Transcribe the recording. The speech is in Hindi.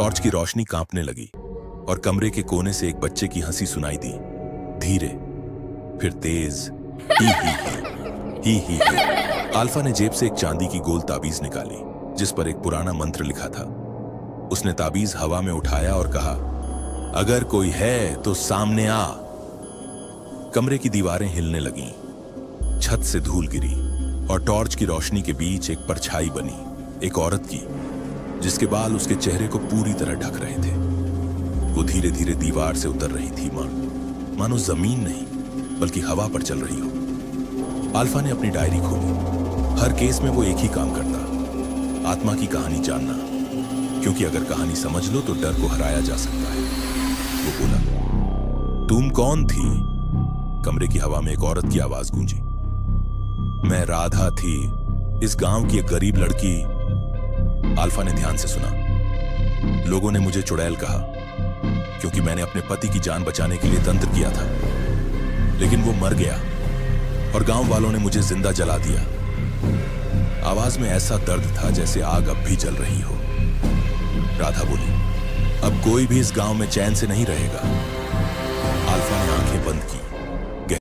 टॉर्च की रोशनी कांपने लगी और कमरे के कोने से एक बच्चे की हंसी सुनाई दी, धीरे, फिर तेज। ही। अल्फा ने जेब से एक चांदी की गोल ताबीज निकाली जिस पर एक पुराना मंत्र लिखा था। उसने ताबीज हवा में उठाया और कहा, अगर कोई है तो सामने आ। कमरे की दीवारें हिलने लगीं, छत से धूल गिरी और टॉर्च की रोशनी के बीच एक परछाई बनी, एक औरत की, जिसके बाल उसके चेहरे को पूरी तरह ढक रहे थे। वो धीरे धीरे दीवार से उतर रही थी, मानो जमीन नहीं बल्कि हवा पर चल रही हो। अल्फा ने अपनी डायरी खोली। हर केस में वो एक ही काम करता, आत्मा की कहानी जानना, क्योंकि अगर कहानी समझ लो तो डर को हराया जा सकता है। वो बोला, तुम कौन थी? कमरे की हवा में एक औरत की आवाज गूंजी। मैं राधा थी, इस गांव की एक गरीब लड़की। अल्फा ने ध्यान से सुना। लोगों ने मुझे चुड़ैल कहा क्योंकि मैंने अपने पति की जान बचाने के लिए तंत्र किया था, लेकिन वो मर गया और गांव वालों ने मुझे जिंदा जला दिया। आवाज में ऐसा दर्द था जैसे आग अब भी जल रही हो। राधा बोली, अब कोई भी इस गांव में चैन से नहीं रहेगा। अल्फा ने आंखें बंद की।